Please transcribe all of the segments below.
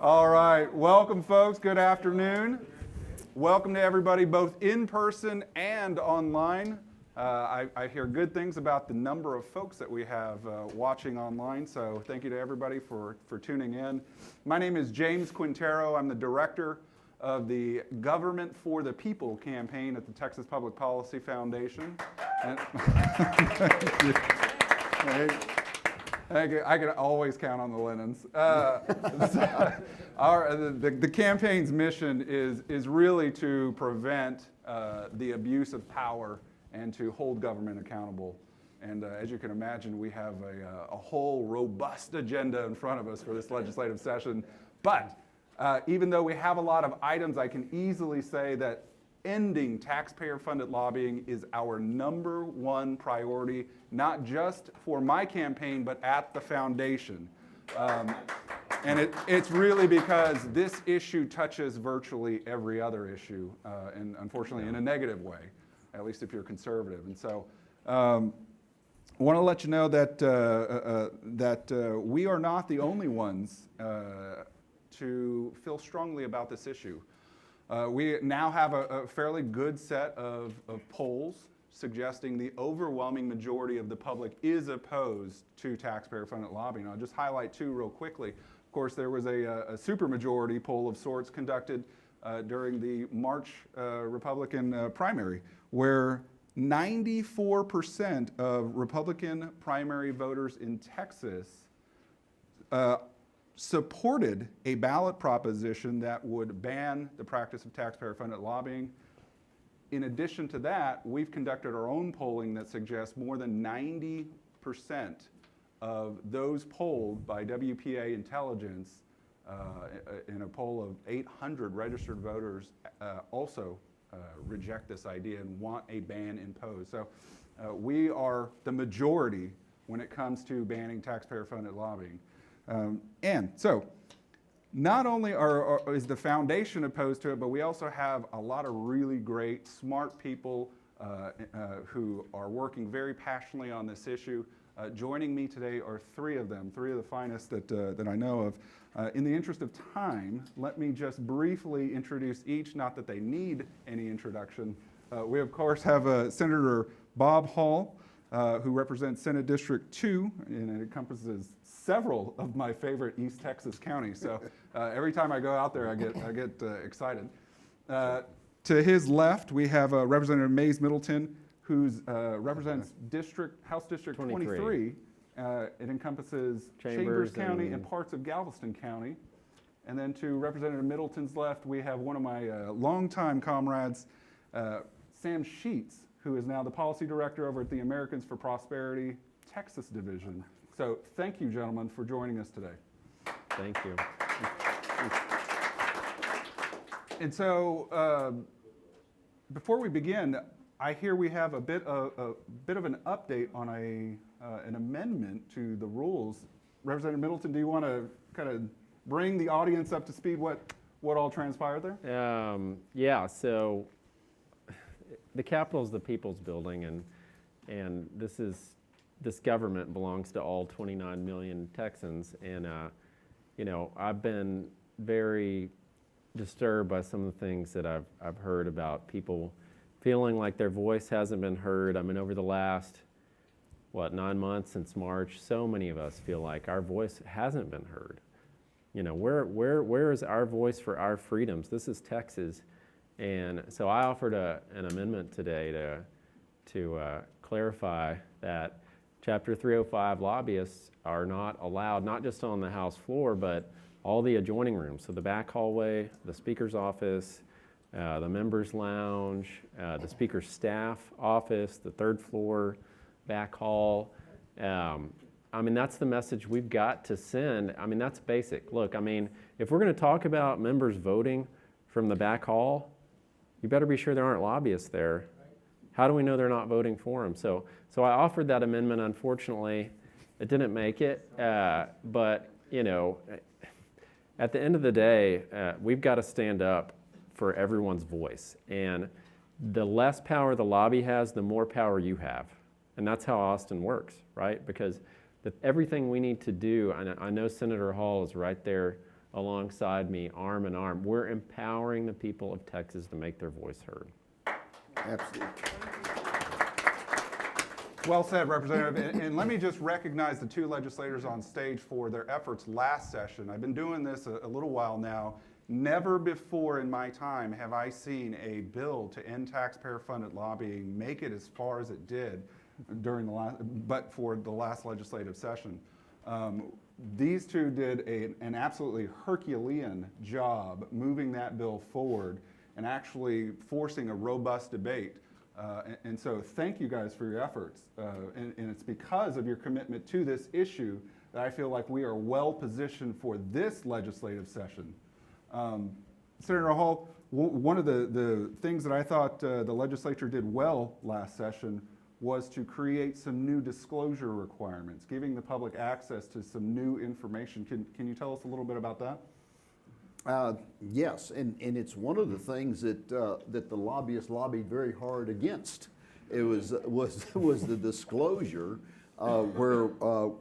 All right, welcome folks, good afternoon. Welcome to everybody both in person and online. I hear good things about the number of folks that we have watching online, so thank you to everybody for tuning in. My name is James Quintero. I'm the director of the Government for the People campaign at the Texas Public Policy Foundation. And I can always count on the Lennons. The campaign's mission is really to prevent the abuse of power and to hold government accountable. And as you can imagine, we have a whole robust agenda in front of us for this legislative session. But even though we have a lot of items, I can easily say that ending taxpayer-funded lobbying is our #1 priority, not just for my campaign, but at the foundation. And it's really because this issue touches virtually every other issue, and unfortunately in a negative way, at least if you're conservative. And so I want to let you know that, we are not the only ones to feel strongly about this issue. We now have a fairly good set of polls suggesting the overwhelming majority of the public is opposed to taxpayer-funded lobbying. I'll just highlight two real quickly. Of course, there was a supermajority poll of sorts conducted during the March Republican primary, where 94% of Republican primary voters in Texas supported a ballot proposition that would ban the practice of taxpayer-funded lobbying. In addition to that, we've conducted our own polling that suggests more than 90% of those polled by WPA Intelligence in a poll of 800 registered voters also reject this idea and want a ban imposed. So we are the majority when it comes to banning taxpayer-funded lobbying. And so not only is the foundation opposed to it, but we also have a lot of really great, smart people who are working very passionately on this issue. Joining me today are three of them, three of the finest that I know of. In the interest of time, let me just briefly introduce each, not that they need any introduction. We, of course, have Senator Bob Hall, who represents Senate District 2, and it encompasses several of my favorite East Texas counties. So every time I go out there, I get excited. To his left, we have Representative Mays Middleton, who represents House District 23. It encompasses Chambers County and parts of Galveston County. And then to Representative Middleton's left, we have one of my longtime comrades, Sam Sheets, who is now the policy director over at the Americans for Prosperity Texas Division. So thank you, gentlemen, for joining us today. Thank you. And so before we begin, I hear we have a bit of an update on an amendment to the rules. Representative Middleton, do you want to kind of bring the audience up to speed what all transpired there? Yeah, so the Capitol is the people's building, and this government belongs to all 29 million Texans. And I've been very disturbed by some of the things that I've heard about people feeling like their voice hasn't been heard. I mean, over the last 9 months since March, so many of us feel like our voice hasn't been heard. Where is our voice for our freedoms? This is Texas. And so I offered an amendment today to clarify that Chapter 305 lobbyists are not allowed, not just on the House floor, but all the adjoining rooms. So the back hallway, the Speaker's office, the Members' Lounge, the Speaker's staff office, the third floor, back hall. I mean, that's the message we've got to send. I mean, that's basic. Look, I mean, if we're going to talk about members voting from the back hall, you better be sure there aren't lobbyists there. How do we know they're not voting for them? So I offered that amendment. Unfortunately, it didn't make it. But, at the end of the day, we've got to stand up for everyone's voice. And the less power the lobby has, the more power you have. And that's how Austin works, right? Because everything we need to do, and I know Senator Hall is right there alongside me, arm in arm. We're empowering the people of Texas to make their voice heard. Absolutely. Well said, Representative. And let me just recognize the two legislators on stage for their efforts last session. I've been doing this a little while now. Never before in my time have I seen a bill to end taxpayer-funded lobbying make it as far as it did during for the last legislative session. These two did an absolutely Herculean job moving that bill forward and actually forcing a robust debate. And so thank you guys for your efforts. And it's because of your commitment to this issue that I feel like we are well positioned for this legislative session. Senator Hall, one of the things that I thought the legislature did well last session was to create some new disclosure requirements, giving the public access to some new information. Can you tell us a little bit about that? Yes, and it's one of the things that the lobbyists lobbied very hard against. It was the disclosure where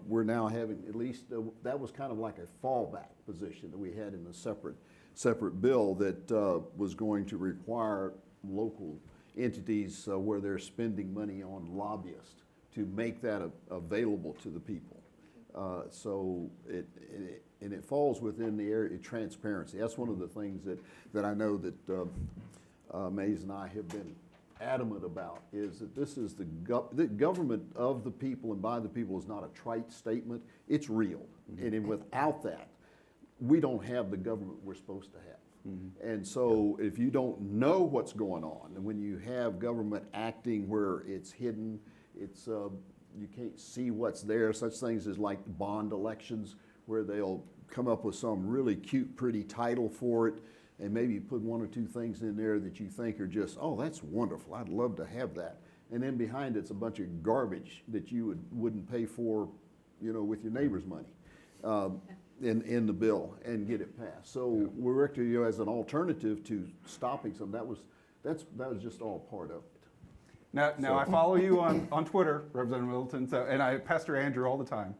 we're now having at least that was kind of like a fallback position that we had in a separate bill that was going to require local entities where they're spending money on lobbyists to make that available to the people. So it falls within the area of transparency. That's one of the things that I know that Mays and I have been adamant about, is that this is the government of the people and by the people is not a trite statement. It's real. Mm-hmm. And without that, we don't have the government we're supposed to have. Mm-hmm. And so if you don't know what's going on, and when you have government acting where it's hidden, it's you can't see what's there, such things as like bond elections, where they'll come up with some really cute, pretty title for it, and maybe put one or two things in there that you think are just, oh, that's wonderful, I'd love to have that. And then behind it's a bunch of garbage that you wouldn't pay for, with your neighbor's money. In the bill and get it passed. So we're actually, as an alternative to stopping some, that was just all part of it. Now I follow you on Twitter, Representative Middleton, and I pester Andrew all the time.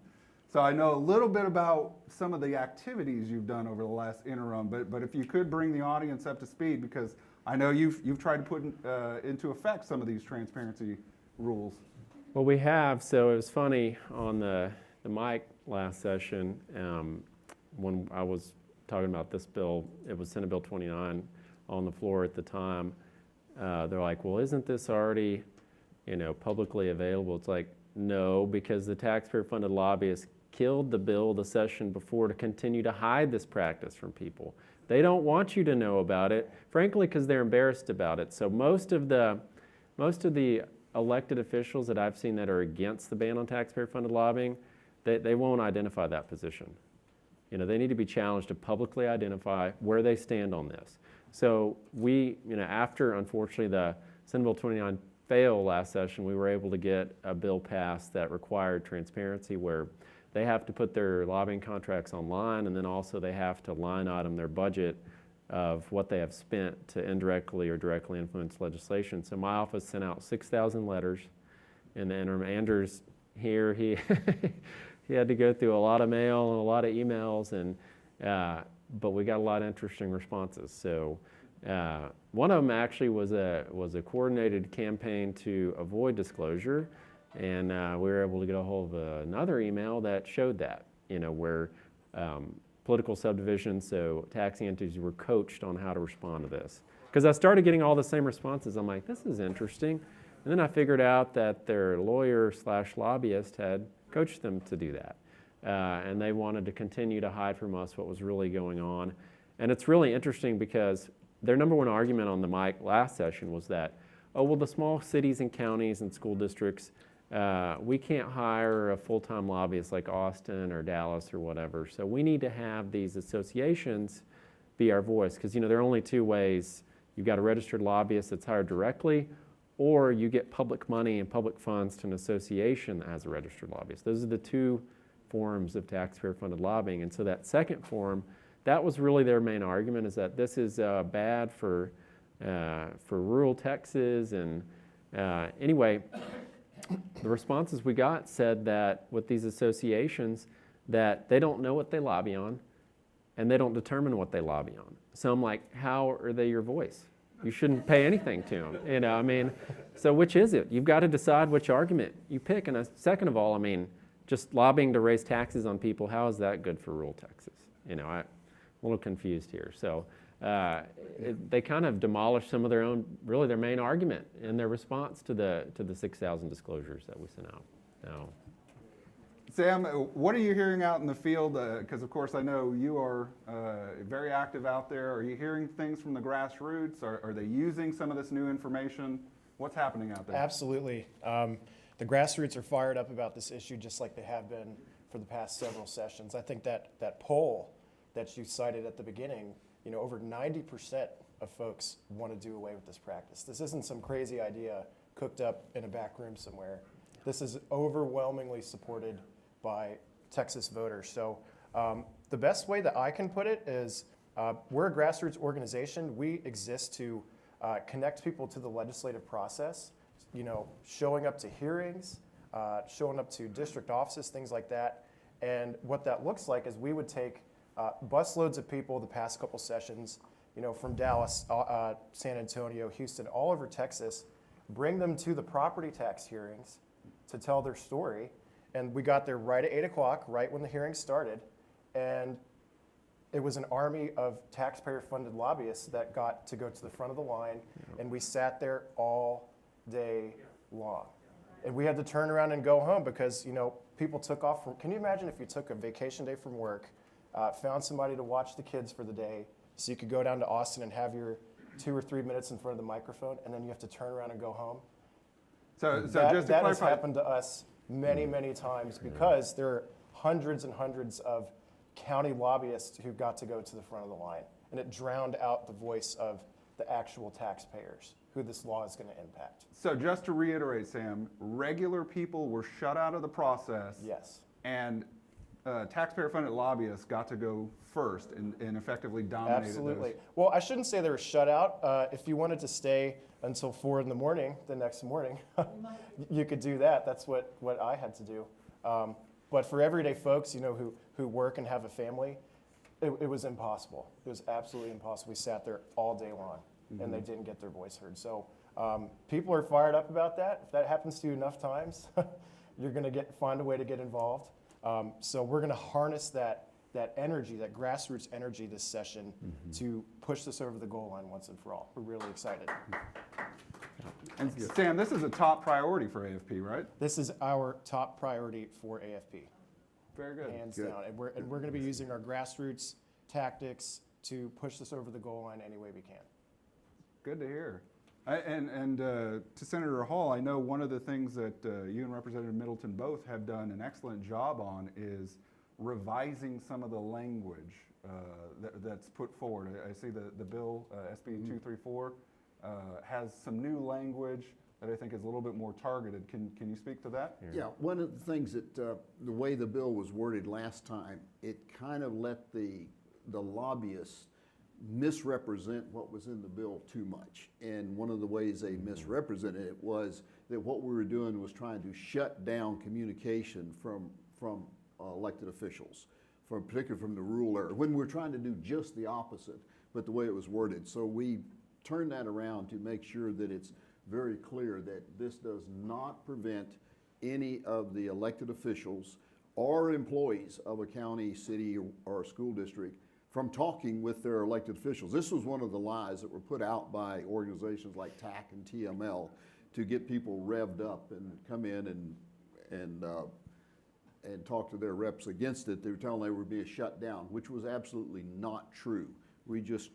So I know a little bit about some of the activities you've done over the last interim, but if you could bring the audience up to speed, because I know you've tried to put into effect some of these transparency rules. Well, we have. So it was funny on the mic last session, when I was talking about this bill, it was Senate Bill 29 on the floor at the time. They're like, well, isn't this already, publicly available? It's like, no, because the taxpayer-funded lobbyists killed the bill the session before to continue to hide this practice from people. They don't want you to know about it, frankly, because they're embarrassed about it. So most of the elected officials that I've seen that are against the ban on taxpayer-funded lobbying, they won't identify that position. They need to be challenged to publicly identify where they stand on this. So we, after, unfortunately, the Senate Bill 29 failed last session, we were able to get a bill passed that required transparency, where they have to put their lobbying contracts online, and then also they have to line item their budget of what they have spent to indirectly or directly influence legislation. So my office sent out 6,000 letters in the interim. Andrew's here, he he had to go through a lot of mail and a lot of emails, but we got a lot of interesting responses. So one of them actually was a coordinated campaign to avoid disclosure, and we were able to get a hold of another email that showed that, where political subdivisions, so taxing entities, were coached on how to respond to this. Because I started getting all the same responses. I'm like, this is interesting. And then I figured out that their lawyer/lobbyist had coached them to do that. And they wanted to continue to hide from us what was really going on. And it's really interesting because their number one argument on the mic last session was that, oh, well, the small cities and counties and school districts, we can't hire a full-time lobbyist like Austin or Dallas or whatever. So we need to have these associations be our voice. Because, there are only two ways. You've got a registered lobbyist that's hired directly, or you get public money and public funds to an association that has a registered lobbyist. Those are the two forms of taxpayer-funded lobbying. And so that second form, that was really their main argument, is that this is bad for rural Texas. And anyway, the responses we got said that with these associations, that they don't know what they lobby on. and they don't determine what they lobby on. So I'm like, how are they your voice? You shouldn't pay anything to them. You know, I mean, so which is it? You've got to decide which argument you pick. And second of all, I mean, just lobbying to raise taxes on people, how is that good for rural Texas? You know, I'm a little confused here. So they kind of demolished some of their own, really their main argument in their response to the 6,000 disclosures that we sent out. Now, Sam, what are you hearing out in the field? Because of course I know you are very active out there. Are you hearing things from the grassroots? Are they using some of this new information? What's happening out there? Absolutely. The grassroots are fired up about this issue just like they have been for the past several sessions. I think that poll that you cited at the beginning, you know, over 90% of folks want to do away with this practice. This isn't some crazy idea cooked up in a back room somewhere. This is overwhelmingly supported by Texas voters. So the best way that I can put it is we're a grassroots organization. We exist to connect people to the legislative process, you know, showing up to hearings, showing up to district offices, things like that. And what that looks like is we would take busloads of people the past couple sessions, you know, from Dallas, San Antonio, Houston, all over Texas, bring them to the property tax hearings to tell their story. And we got there right at 8 o'clock, right when the hearing started. And it was an army of taxpayer-funded lobbyists that got to go to the front of the line. And we sat there all day long. And we had to turn around and go home because, you know, people took off from, can you imagine if you took a vacation day from work, found somebody to watch the kids for the day so you could go down to Austin and have your 2 or 3 minutes in front of the microphone, and then you have to turn around and go home? So that just to that has clarify, happened to us many, many times because there are hundreds and hundreds of county lobbyists who got to go to the front of the line. And it drowned out the voice of the actual taxpayers who this law is going to impact. so just to reiterate, Sam, regular people were shut out of the process. Yes. And taxpayer-funded lobbyists got to go first and effectively dominated Absolutely. those. Well, I shouldn't say they were shut out. If you wanted to stay until 4 in the morning the next morning, you could do that. That's what I had to do. But for everyday folks, you know, who work and have a family, it was impossible. It was absolutely impossible. We sat there all day long, and they didn't get their voice heard. So people are fired up about that. If that happens to you enough times, you're going to find a way to get involved. So we're going to harness that energy, that grassroots energy this session to push this over the goal line once and for all. We're really excited. And Sam, this is a top priority for AFP, right? This is our top priority for AFP, Very good. hands Good. down. And we're going to be using our grassroots tactics to push this over the goal line any way we can. Good to hear. And to Senator Hall, I know one of the things that you and Representative Middleton both have done an excellent job on is revising some of the language that's put forward. I see the bill, SB 234, has some new language that I think is a little bit more targeted. Can you speak to that? Yeah, one of the things that the way the bill was worded last time, it kind of let the lobbyists misrepresent what was in the bill too much. And one of the ways they misrepresented it was that what we were doing was trying to shut down communication from elected officials, particularly from the rural area, when we're trying to do just the opposite, but the way it was worded. So we turned that around to make sure that it's very clear that this does not prevent any of the elected officials or employees of a county, city, or school district from talking with their elected officials. This was one of the lies that were put out by organizations like TAC and TML to get people revved up and come in and talk to their reps against it. They were telling they would be shut down, which was absolutely not true. They just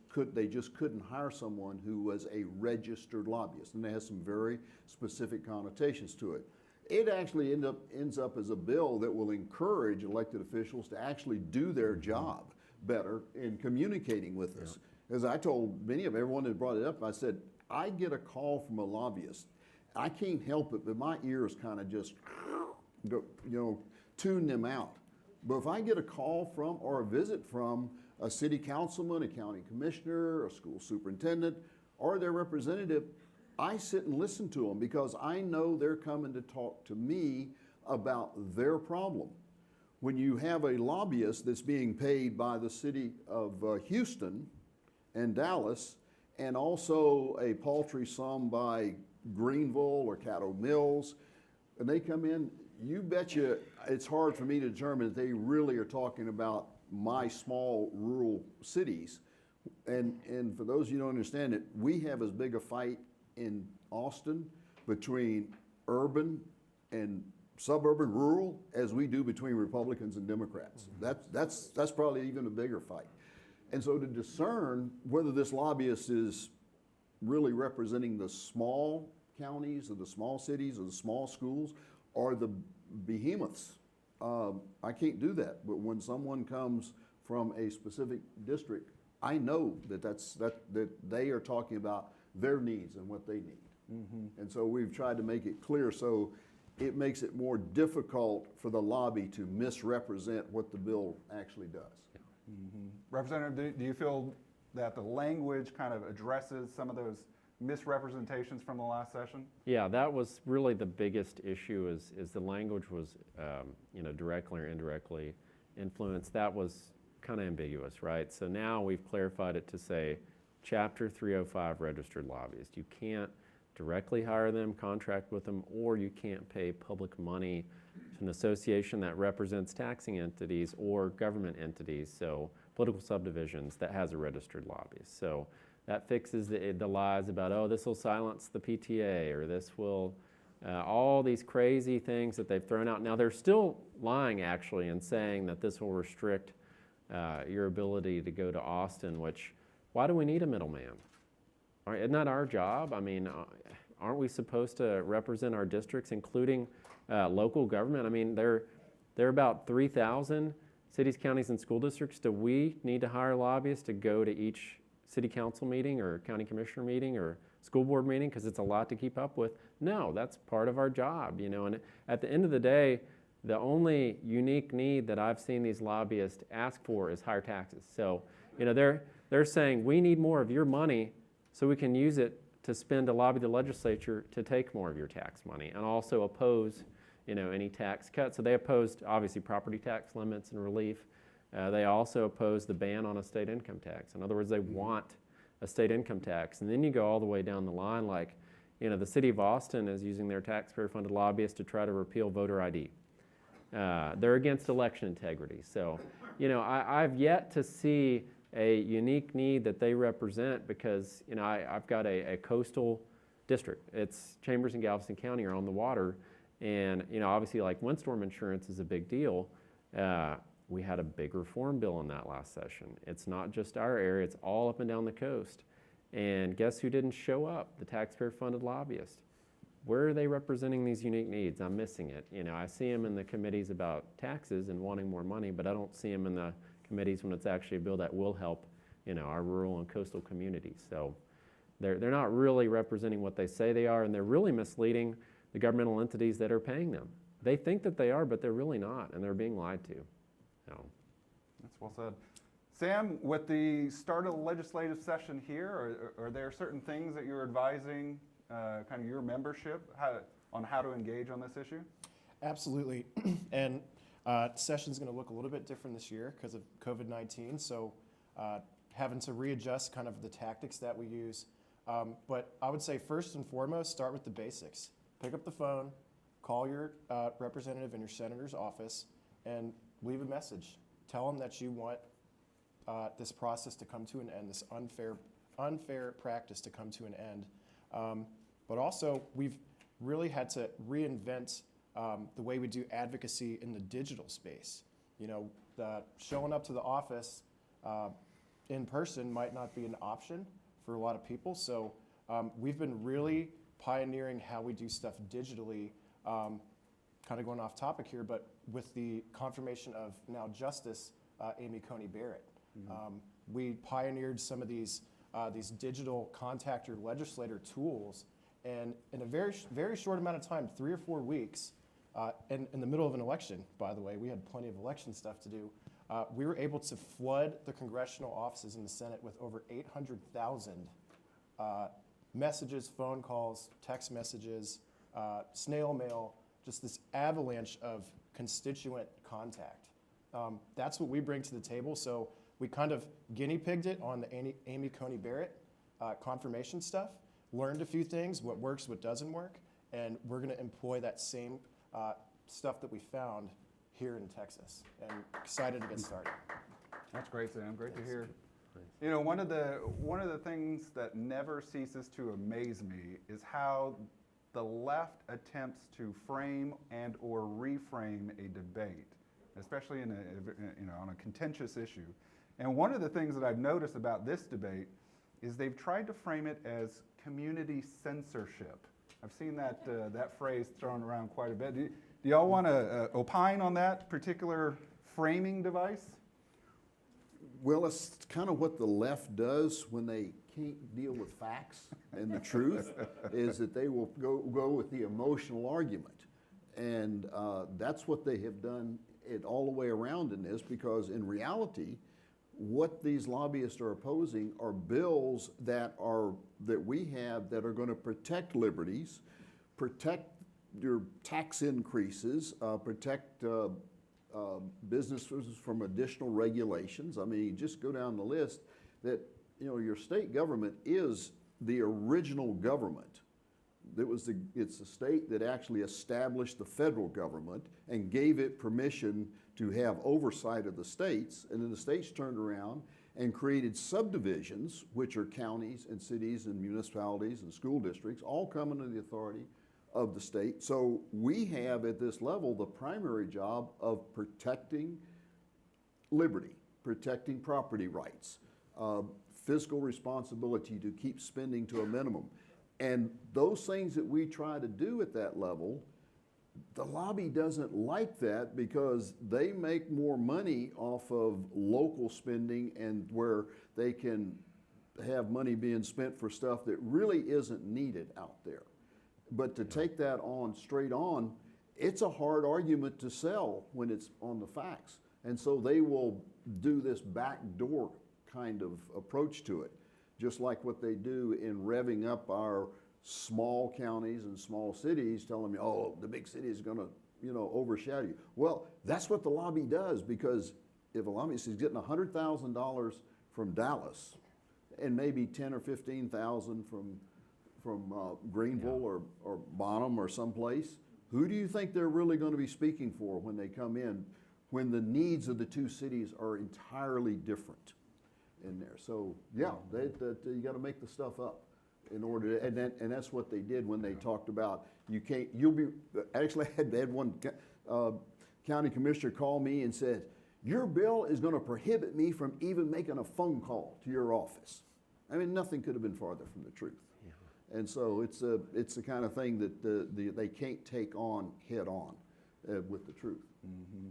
couldn't hire someone who was a registered lobbyist, and it has some very specific connotations to it. It actually ends up as a bill that will encourage elected officials to actually do their job better in communicating with us. As I told many of everyone that brought it up, I said, I get a call from a lobbyist. I can't help it, but my ears kind of just, tune them out. But if I get a call from or a visit from a city councilman, a county commissioner, a school superintendent, or their representative, I sit and listen to them because I know they're coming to talk to me about their problem. when you have a lobbyist that's being paid by the city of Houston and Dallas, and also a paltry sum by Greenville or Caddo Mills, and they come in, you betcha it's hard for me to determine that they really are talking about my small rural cities. And for those of you who don't understand it, we have as big a fight in Austin between urban and suburban rural as we do between Republicans and Democrats. That's probably even a bigger fight. And so to discern whether this lobbyist is really representing the small counties or the small cities or the small schools or the behemoths, I can't do that. But when someone comes from a specific district, I know that they are talking about their needs and what they need. And so we've tried to make it clear so it makes it more difficult for the lobby to misrepresent what the bill actually does. Representative, do you feel that the language kind of addresses some of those misrepresentations from the last session? Yeah, that was really the biggest issue is the language was, directly or indirectly influenced. That was kind of ambiguous, right? So now we've clarified it to say Chapter 305 registered lobbyists. You can't directly hire them, contract with them, or you can't pay public money to an association that represents taxing entities or government entities, so political subdivisions that has a registered lobbyist. So that fixes the lies about, oh, this will silence the PTA, or this will, all these crazy things that they've thrown out. Now they're still lying actually and saying that this will restrict your ability to go to Austin, which, why do we need a middleman? Isn't that our job? I mean, aren't we supposed to represent our districts, including local government? I mean, there are about 3,000 cities, counties, and school districts. Do we need to hire lobbyists to go to each city council meeting or county commissioner meeting or school board meeting because it's a lot to keep up with? No, that's part of our job, And at the end of the day, the only unique need that I've seen these lobbyists ask for is higher taxes. So, they're saying we need more of your money so we can use it to spend to lobby the legislature to take more of your tax money and also oppose, any tax cuts. So they opposed, obviously, property tax limits and relief. They also opposed the ban on a state income tax. In other words, they want a state income tax. And then you go all the way down the line, like, the city of Austin is using their taxpayer-funded lobbyists to try to repeal voter ID. They're against election integrity. So, I've yet to see a unique need that they represent because, I've got a coastal district. It's Chambers and Galveston County are on the water. And, obviously, like windstorm insurance is a big deal. We had a big reform bill in that last session. It's not just our area, it's all up and down the coast. And guess who didn't show up? The taxpayer-funded lobbyist. Where are they representing these unique needs? I'm missing it. I see them in the committees about taxes and wanting more money, but I don't see them in the committees when it's actually a bill that will help, our rural and coastal communities. So they're not really representing what they say they are, and they're really misleading the governmental entities that are paying them. They think that they are, but they're really not, and they're being lied to. So. That's well said. Sam, with the start of the legislative session here, are there certain things that you're advising kind of your membership on how to engage on this issue? Absolutely. And session's going to look a little bit different this year because of COVID-19. So having to readjust kind of the tactics that we use. But I would say first and foremost, start with the basics. Pick up the phone, call your representative in your senator's office, and leave a message. Tell them that you want this process to come to an end, this unfair practice to come to an end. But also, we've really had to reinvent the way we do advocacy in the digital space. Showing up to the office in person might not be an option for a lot of people. So we've been really pioneering how we do stuff digitally, kind of going off topic here, but with the confirmation of now Justice Amy Coney Barrett. We pioneered some of these digital contactor legislator tools, and in a very, very short amount of time, 3 or 4 weeks, in the middle of an election, by the way, we had plenty of election stuff to do, we were able to flood the congressional offices in the Senate with over 800,000 messages, phone calls, text messages, snail mail, just this avalanche of constituent contact. That's what we bring to the table. So we kind of guinea pigged it on the Amy Coney Barrett confirmation stuff, learned a few things, what works, what doesn't work, and we're going to employ that same stuff that we found here in Texas. And excited to get started. That's great, Sam. Great to hear. You know, one of the things that never ceases to amaze me is how the left attempts to frame and or reframe a debate, especially in on a contentious issue. And one of the things that I've noticed about this debate is they've tried to frame it as community censorship. I've seen that that phrase thrown around quite a bit. Do y'all want to opine on that particular framing device? Well, it's kind of what the left does when they can't deal with facts and the truth, is that they will go with the emotional argument. And that's what they have done it all the way around in this, because in reality, what these lobbyists are opposing are bills that we have that are going to protect liberties, protect your tax increases, protect businesses from additional regulations. I mean, you just go down the list that, your state government is the original government. It's the state that actually established the federal government and gave it permission to have oversight of the states, and then the states turned around and created subdivisions, which are counties and cities and municipalities and school districts, all come under the authority of the state. So we have at this level the primary job of protecting liberty, protecting property rights, fiscal responsibility to keep spending to a minimum. And those things that we try to do at that level, the lobby doesn't like that, because they make more money off of local spending and where they can have money being spent for stuff that really isn't needed out there. But to take that on straight on, it's a hard argument to sell when it's on the facts. And so they will do this backdoor kind of approach to it, just like what they do in revving up our small counties and small cities, telling me, oh, the big city is going to, overshadow you. Well, that's what the lobby does, because if a lobbyist is getting $100,000 from Dallas and maybe 10 or 15,000 from Greenville or Bonham or someplace, who do you think they're really going to be speaking for when they come in, when the needs of the two cities are entirely different in there? So yeah, you got to make the stuff up in order to, and that's what they did when they talked about actually I had one county commissioner call me and said, your bill is going to prohibit me from even making a phone call to your office. I mean, nothing could have been farther from the truth. And so it's the kind of thing that they can't take on head on with the truth. Mm-hmm.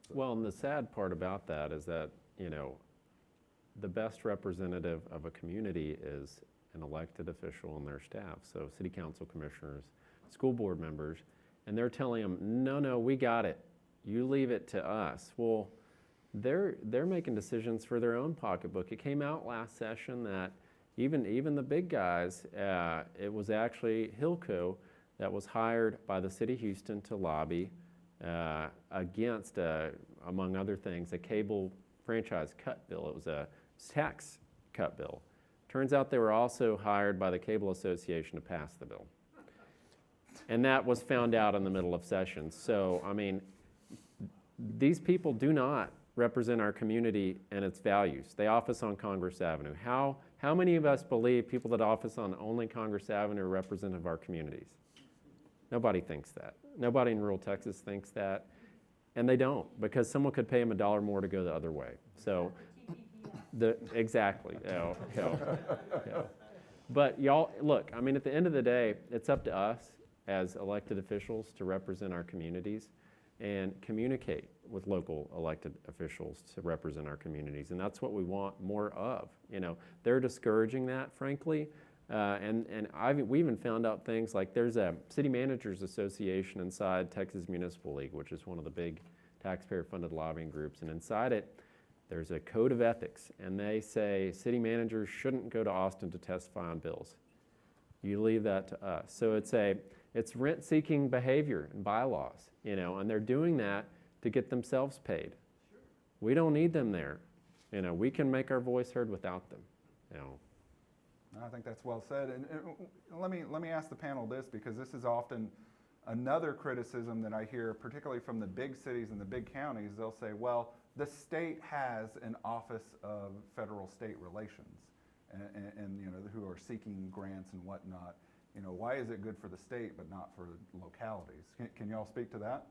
So. Well, and the sad part about that is that, the best representative of a community is an elected official and their staff. So city council commissioners, school board members, and they're telling them, no, we got it. You leave it to us. Well, they're making decisions for their own pocketbook. It came out last session that even the big guys, it was actually Hilco that was hired by the city of Houston to lobby against, among other things, a cable franchise cut bill. It was a tax cut bill. Turns out they were also hired by the Cable Association to pass the bill. And that was found out in the middle of session. So, I mean, these people do not represent our community and its values. They office on Congress Avenue. How many of us believe people that office on only Congress Avenue are representative of our communities? Nobody thinks that. Nobody in rural Texas thinks that. And they don't, because someone could pay them $1 more to go the other way. So, exactly. But y'all, look, I mean, at the end of the day, it's up to us as elected officials to represent our communities and communicate with local elected officials to represent our communities. And that's what we want more of. They're discouraging that, frankly. And we even found out things like there's a City Managers Association inside Texas Municipal League, which is one of the big taxpayer-funded lobbying groups. And inside it, there's a code of ethics. And they say city managers shouldn't go to Austin to testify on bills. You leave that to us. So it's rent-seeking behavior and bylaws, and they're doing that to get themselves paid. We don't need them there. We can make our voice heard without them. I think that's well said. And let me ask the panel this, because this is often another criticism that I hear, particularly from the big cities and the big counties. They'll say, well, the state has an Office of Federal-State Relations, and who are seeking grants and whatnot. Why is it good for the state but not for localities? Can you all speak to that?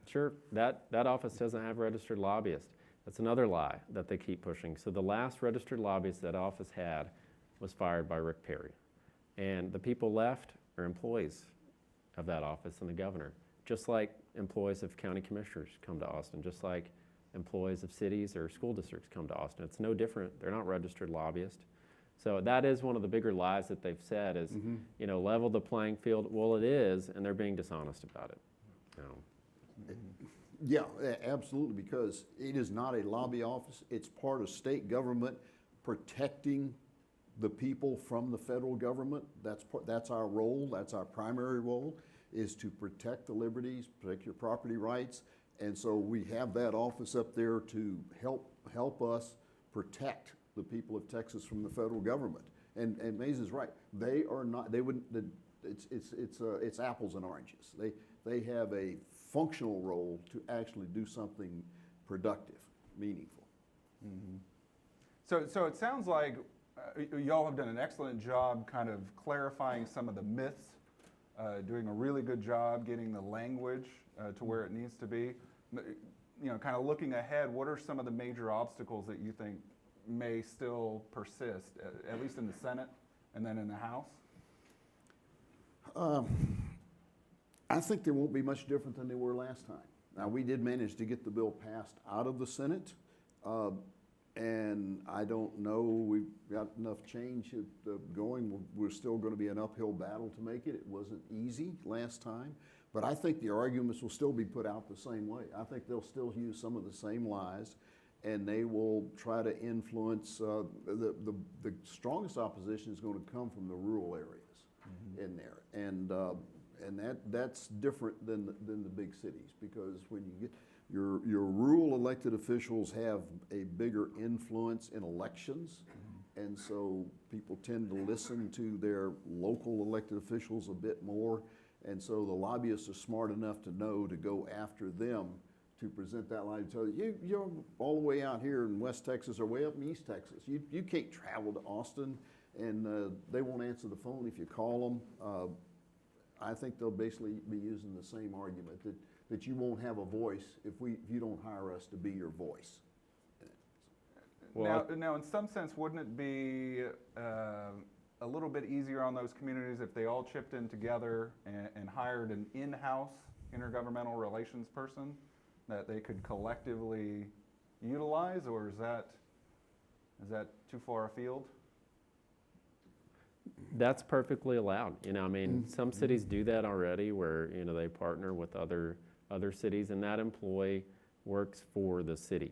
Sure, that office doesn't have registered lobbyists. That's another lie that they keep pushing. So the last registered lobbyist that office had was fired by Rick Perry. And the people left are employees of that office and the governor, just like employees of county commissioners come to Austin, just like employees of cities or school districts come to Austin. It's no different. They're not registered lobbyists. So that is one of the bigger lies that they've said is, level the playing field. Well, it is, and they're being dishonest about it. Yeah, absolutely, because it is not a lobby office. It's part of state government protecting the people from the federal government. That's our role. That's our primary role, is to protect the liberties, protect your property rights. And so we have that office up there to help us protect the people of Texas from the federal government. And Mays is right. They are not. They wouldn't. It's apples and oranges. They have a functional role to actually do something productive, meaningful. Mm-hmm. So it sounds like y'all have done an excellent job kind of clarifying some of the myths, doing a really good job getting the language to where it needs to be. Kind of looking ahead, what are some of the major obstacles that you think may still persist, at least in the Senate and then in the House? I think there won't be much different than they were last time. Now, we did manage to get the bill passed out of the Senate, and I don't know, we've got enough change going. We're still going to be an uphill battle to make it. It wasn't easy last time, but I think the arguments will still be put out the same way. I think they'll still use some of the same lies, and they will try to influence. The strongest opposition is going to come from the rural areas in there, and that's different than the big cities, because when you get your rural elected officials have a bigger influence in elections, and so people tend to listen to their local elected officials a bit more, and so the lobbyists are smart enough to know to go after them to present that lie, to tell you're all the way out here in West Texas or way up in East Texas. You can't travel to Austin, and they won't answer the phone if you call them. I think they'll basically be using the same argument that you won't have a voice if you don't hire us to be your voice. Well, now, in some sense, wouldn't it be a little bit easier on those communities if they all chipped in together and hired an in-house intergovernmental relations person that they could collectively utilize, or is that too far afield? That's perfectly allowed. Some cities do that already, where they partner with other cities, and that employee works for the city,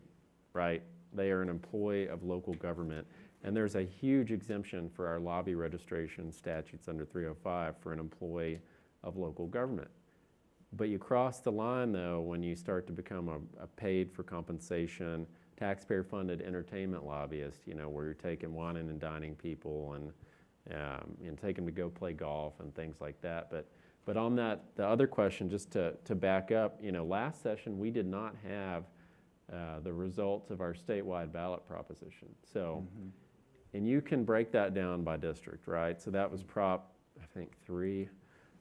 right? They are an employee of local government, and there's a huge exemption for our lobby registration statutes under 305 for an employee of local government. But you cross the line, though, when you start to become a paid for compensation, taxpayer-funded entertainment lobbyist, where you're taking whining and dining people and take them to go play golf and things like that. But on the other question, just to back up, last session we did not have the results of our statewide ballot proposition. So, and you can break that down by district, right? So that was Prop, I think, 3,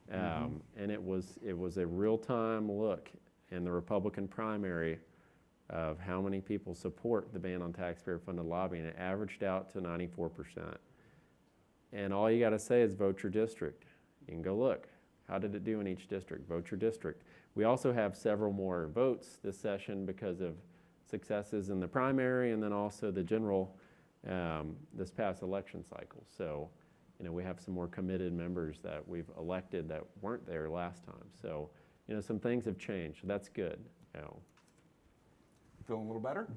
and it was a real-time look in the Republican primary of how many people support the ban on taxpayer-funded lobbying. It averaged out to 94%. And all you got to say is vote your district. You can go look. How did it do in each district? Vote your district. We also have several more votes this session because of successes in the primary and then also the general this past election cycle. So, we have some more committed members that we've elected that weren't there last time. So, some things have changed. So that's good. Feeling a little better?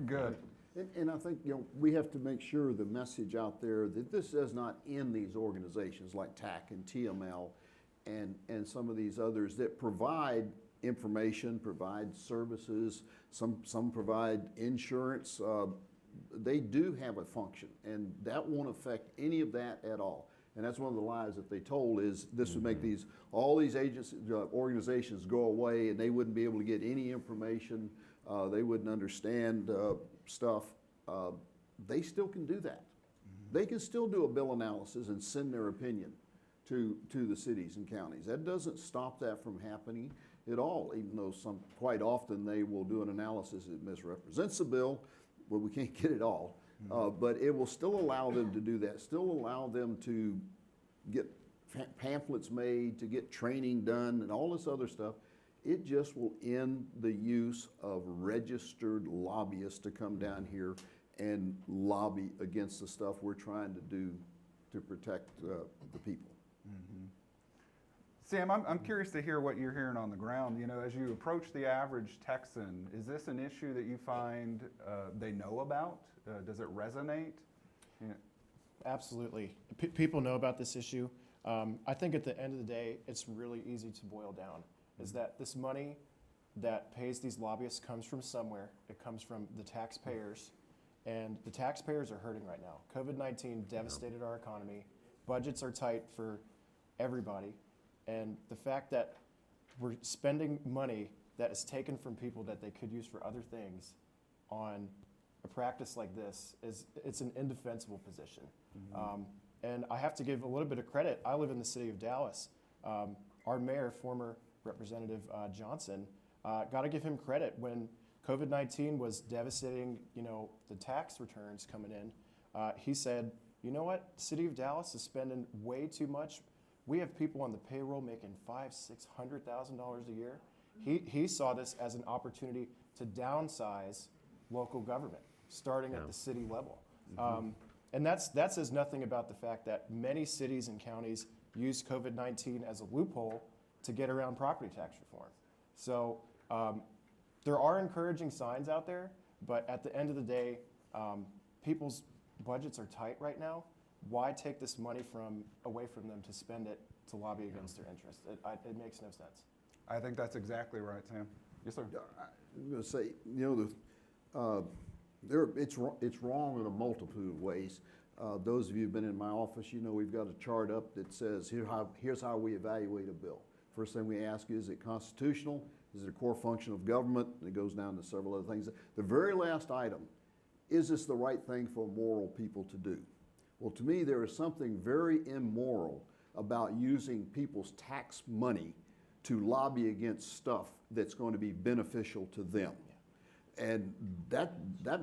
Good. And I think we have to make sure the message out there that this does not end these organizations like TAC and TML and some of these others that provide information, provide services, some provide insurance. They do have a function, and that won't affect any of that at all. And that's one of the lies that they told, is this would make all these agencies, organizations go away, and they wouldn't be able to get any information. They wouldn't understand stuff. They still can do that. They can still do a bill analysis and send their opinion to the cities and counties. That doesn't stop that from happening at all, even though quite often they will do an analysis that misrepresents the bill. Well, we can't get it all, but it will still allow them to do that, still allow them to get pamphlets made, to get training done, and all this other stuff. It just will end the use of registered lobbyists to come down here and lobby against the stuff we're trying to do to protect the people. Sam, I'm curious to hear what you're hearing on the ground. You know, as you approach the average Texan, is this an issue that you find they know about? Does it resonate? Yeah. Absolutely. People know about this issue. I think at the end of the day, it's really easy to boil down, is that this money that pays these lobbyists comes from somewhere. It comes from the taxpayers, and the taxpayers are hurting right now. COVID-19 devastated our economy. Budgets are tight for everybody. And the fact that we're spending money that is taken from people that they could use for other things on a practice like this it's an indefensible position. And I have to give a little bit of credit. I live in the city of Dallas. Our mayor, former Representative Johnson, got to give him credit when COVID-19 was devastating, the tax returns coming in. He said, you know what, the city of Dallas is spending way too much. We have people on the payroll making $500,000–600,000 a year. He saw this as an opportunity to downsize local government, starting at the city level. And that says nothing about the fact that many cities and counties use COVID-19 as a loophole to get around property tax reform. So there are encouraging signs out there, but at the end of the day, people's budgets are tight right now. Why take this money away from them to spend it to lobby against their interests? It makes no sense. I think that's exactly right, Sam. Yes, sir. I'm going to say, it's wrong in a multitude of ways. Those of you who've been in my office, we've got a chart up that says, here's how we evaluate a bill. First thing we ask is it constitutional? Is it a core function of government? And it goes down to several other things. The very last item, is this the right thing for moral people to do? Well, to me, there is something very immoral about using people's tax money to lobby against stuff that's going to be beneficial to them. And that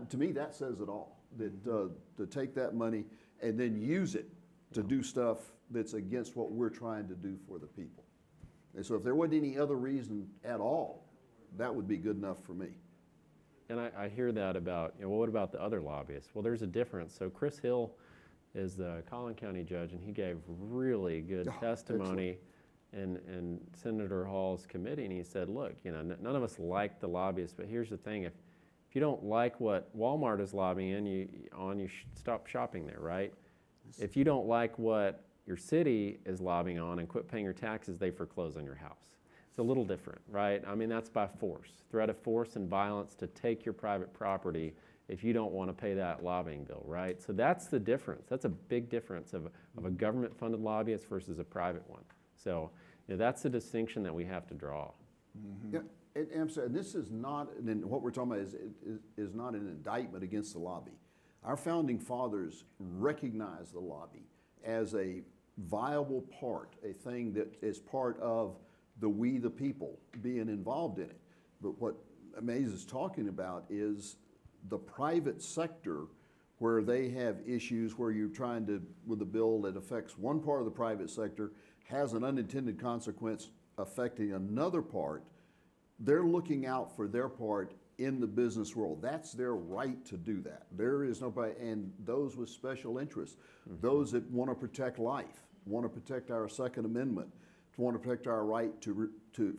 to me, that says it all. That to take that money and then use it to do stuff that's against what we're trying to do for the people. And so if there wasn't any other reason at all, that would be good enough for me. And I hear that about, well, what about the other lobbyists? Well, there's a difference. So Chris Hill is the Collin County judge, and he gave really good testimony in Senator Hall's committee, and he said, look, none of us like the lobbyists, but here's the thing, if you don't like what Walmart is lobbying you should stop shopping there, right? If you don't like what your city is lobbying on and quit paying your taxes, they foreclose on your house. It's a little different, right? I mean, that's by force, threat of force and violence to take your private property if you don't want to pay that lobbying bill, right? So that's the difference. That's a big difference of a government-funded lobbyist versus a private one. So that's the distinction that we have to draw. Yeah, and I'm sorry, this is not, and what we're talking about is not an indictment against the lobby. Our founding fathers recognized the lobby as a viable part, a thing that is part of we the people being involved in it. But what Mays is talking about is the private sector, where they have issues where you're trying to, with a bill that affects one part of the private sector, has an unintended consequence affecting another part. They're looking out for their part in the business world. That's their right to do that. There is nobody, and those with special interests, those that want to protect life, want to protect our Second Amendment, want to protect our right to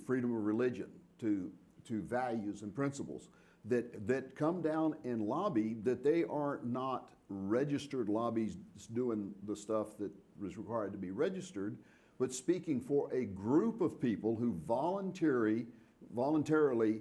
freedom of religion, to values and principles, that come down and lobby, that they are not registered lobbies doing the stuff that is required to be registered, but speaking for a group of people who voluntarily voluntarily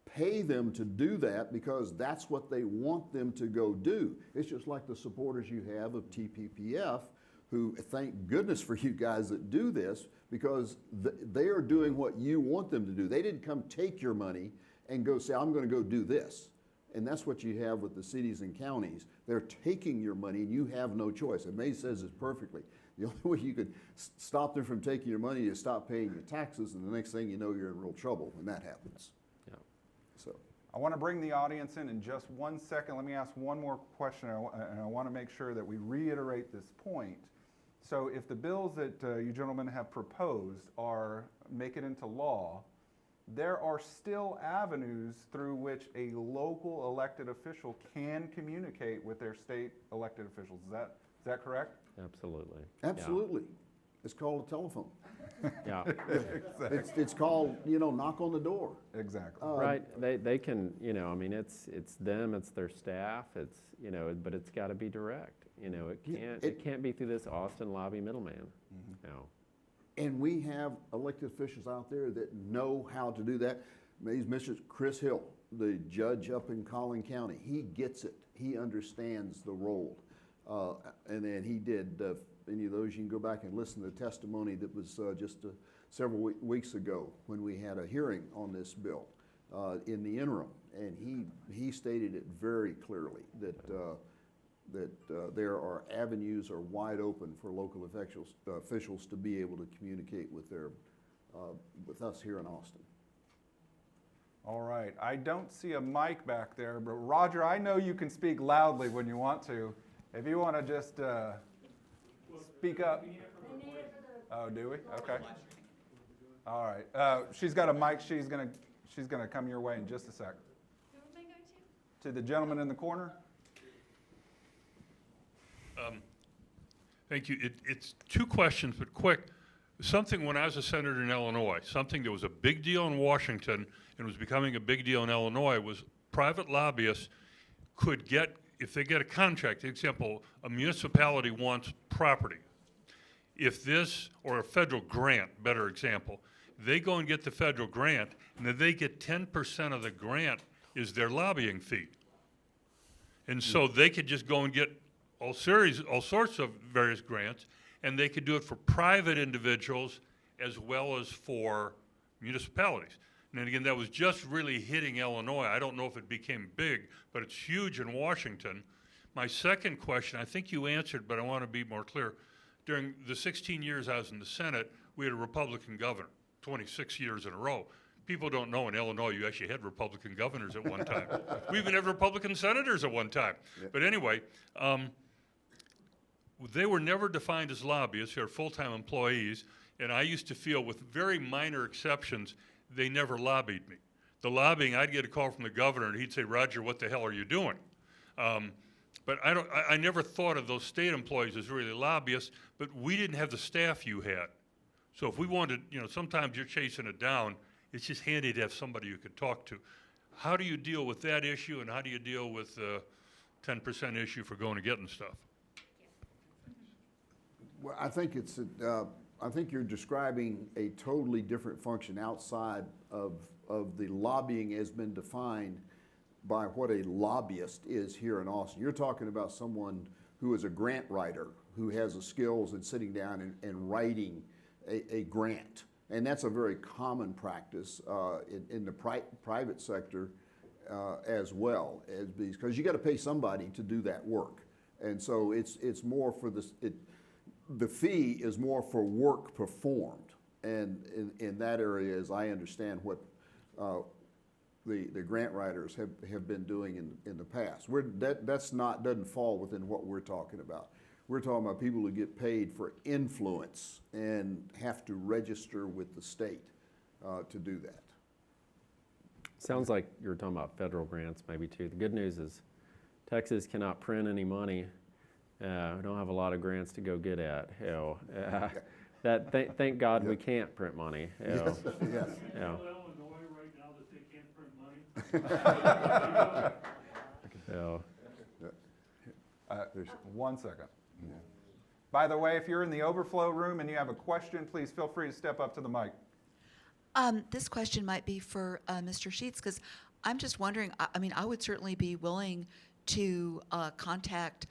pay them to do that because that's what they want them to go do. It's just like the supporters you have of TPPF, who thank goodness for you guys that do this, because they are doing what you want them to do. They didn't come take your money and go say, I'm going to go do this. And that's what you have with the cities and counties. They're taking your money and you have no choice. And May says it perfectly. The only way you could stop them from taking your money is stop paying your taxes, and the next thing you know, you're in real trouble when that happens. Yeah. So, I want to bring the audience in just 1 second. Let me ask one more question, and I want to make sure that we reiterate this point. So if the bills that you gentlemen have proposed make it into law, there are still avenues through which a local elected official can communicate with their state elected officials. Is that correct? Absolutely. absolutely. It's called a telephone. Yeah. It's called, knock on the door. Exactly. Right. They can, I mean, it's them, it's their staff, it's, but it's got to be direct. It can't be through this Austin lobby middleman. No. And we have elected officials out there that know how to do that. Mr. Chris Hill, the judge up in Collin County, he gets it. He understands the role. And then he did, any of those, you can go back and listen to the testimony that was just several weeks ago when we had a hearing on this bill in the interim. And he stated it very clearly that there are avenues are wide open for local officials to be able to communicate with us here in Austin. All right. I don't see a mic back there, but Roger, I know you can speak loudly when you want to. If you want to just speak up. Oh, do we? Okay. All right. She's got a mic. She's gonna come your way in just a sec. Who am I going to? To the gentleman in the corner. Thank you. It's two questions, but quick. Something when I was a senator in Illinois, something that was a big deal in Washington and was becoming a big deal in Illinois was private lobbyists could get, if they get a contract, example, a municipality wants property. If this, or a federal grant, better example, they go and get the federal grant, and then they get 10% of the grant is their lobbying fee. And so they could just go and get all sorts of various grants, and they could do it for private individuals as well as for municipalities. And then again, that was just really hitting Illinois. I don't know if it became big, but it's huge in Washington. My second question, I think you answered, but I want to be more clear. During the 16 years I was in the Senate, we had a Republican governor, 26 years in a row. People don't know in Illinois you actually had Republican governors at one time. We even had Republican senators at one time. Yeah. But anyway, they were never defined as lobbyists. They were full-time employees. And I used to feel, with very minor exceptions, they never lobbied me. The lobbying, I'd get a call from the governor, and he'd say, Roger, what the hell are you doing? But I never thought of those state employees as really lobbyists, but we didn't have the staff you had. So if we wanted, sometimes you're chasing it down. It's just handy to have somebody you could talk to. How do you deal with that issue, and how do you deal with the 10% issue for going and getting stuff? Well, I think I think you're describing a totally different function outside of the lobbying has been defined by what a lobbyist is here in Austin. You're talking about someone who is a grant writer, who has the skills in sitting down and writing a grant. And that's a very common practice in the private sector as well, because you got to pay somebody to do that work. And so it's more for the fee is more for work performed. And in that area, as I understand what the grant writers have been doing in the past. Doesn't fall within what we're talking about. We're talking about people who get paid for influence and have to register with the state to do that. Sounds like you were talking about federal grants maybe too. The good news is Texas cannot print any money. We don't have a lot of grants to go get at. Thank God we can't print money. Yes. Illinois right now that they can't print money. There's 1 second. Yeah. By the way, if you're in the overflow room and you have a question, please feel free to step up to the mic. This question might be for Mr. Sheets, because I'm just wondering, I mean, I would certainly be willing to contact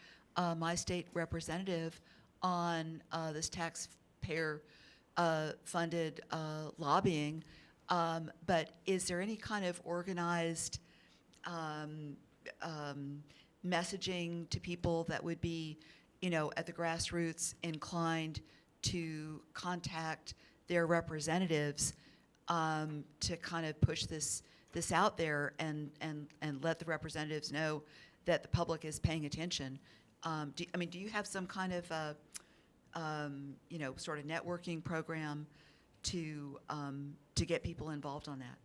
my state representative on this taxpayer-funded lobbying, but is there any kind of organized messaging to people that would be, at the grassroots inclined to contact their representatives to kind of push this out there and let the representatives know that the public is paying attention? Do you have some kind of sort of networking program to get people involved on that?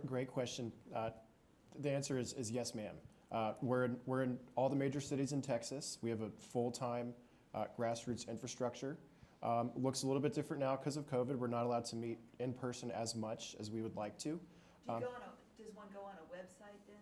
Great question. The answer is yes, ma'am. We're in all the major cities in Texas. We have a full-time grassroots infrastructure. Looks a little bit different now because of COVID. We're not allowed to meet in person as much as we would like to. Does one go on a website then?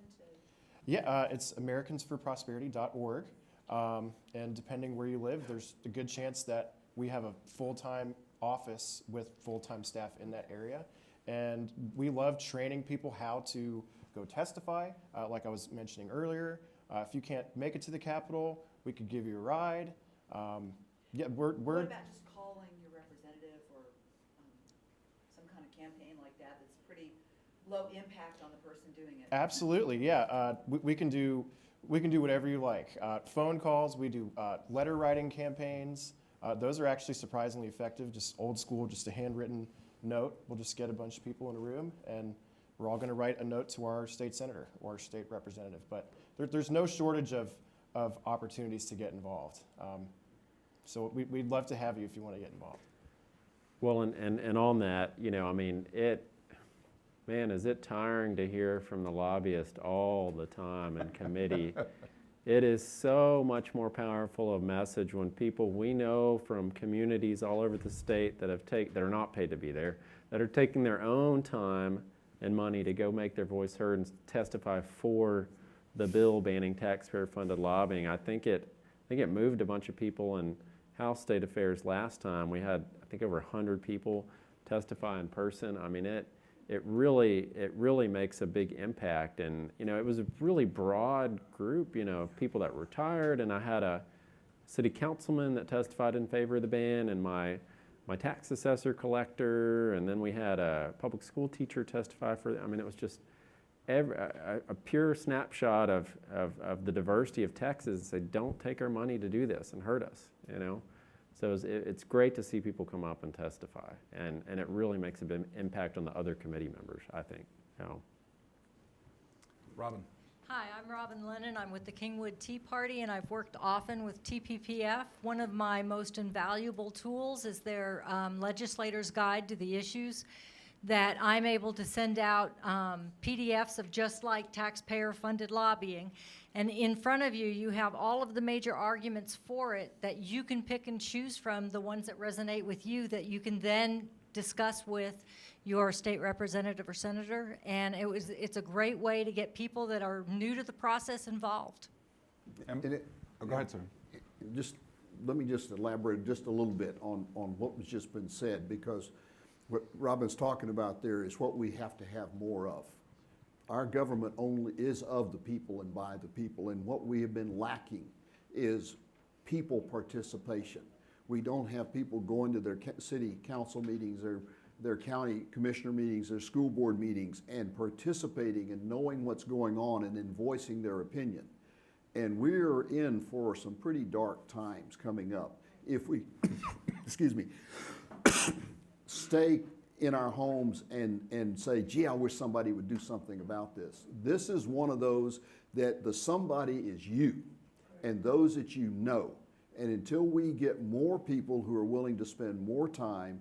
Yeah, it's americansforprosperity.org. And depending where you live, there's a good chance that we have a full-time office with full-time staff in that area. And we love training people how to go testify, like I was mentioning earlier. If you can't make it to the Capitol, we could give you a ride. Yeah, we're What about just calling your representative or some kind of campaign like that that's pretty low impact on the person doing it? Absolutely, yeah. We can do whatever you like. Phone calls, we do letter writing campaigns. Those are actually surprisingly effective, just old school, just a handwritten note. We'll just get a bunch of people in a room and we're all going to write a note to our state senator or our state representative. But there's no shortage of opportunities to get involved. So we'd love to have you if you want to get involved. Well, and on that, man, is it tiring to hear from the lobbyist all the time in committee. It is so much more powerful a message when people we know from communities all over the state that are not paid to be there, that are taking their own time and money to go make their voice heard and testify for the bill banning taxpayer-funded lobbying. I think it moved a bunch of people in House State Affairs last time. We had, I think, over 100 people testify in person. I mean, it really makes a big impact. And, it was a really broad group, of people that retired. And I had a city councilman that testified in favor of the ban, and my tax assessor collector, and then we had a public school teacher testify for, it was just a pure snapshot of the diversity of Texas. Say, don't take our money to do this and hurt us, So it's great to see people come up and testify, and it really makes a big impact on the other committee members, I think. Robin. Hi, I'm Robin Lennon. I'm with the Kingwood Tea Party, and I've worked often with TPPF. One of my most invaluable tools is their legislator's guide to the issues that I'm able to send out PDFs of, just like taxpayer-funded lobbying. And in front of you, you have all of the major arguments for it that you can pick and choose from, the ones that resonate with you, that you can then discuss with your state representative or senator. And it's a great way to get people that are new to the process involved. Go ahead, sir. Let me just elaborate just a little bit on what was just been said, because what Robin's talking about there is what we have to have more of. Our government only is of the people and by the people, and what we have been lacking is people participation. We don't have people going to their city council meetings, their county commissioner meetings, their school board meetings, and participating and knowing what's going on and then voicing their opinion. And we're in for some pretty dark times coming up if we, excuse me, stay in our homes and say, gee, I wish somebody would do something about this. This is one of those that the somebody is you and those that you know. And until we get more people who are willing to spend more time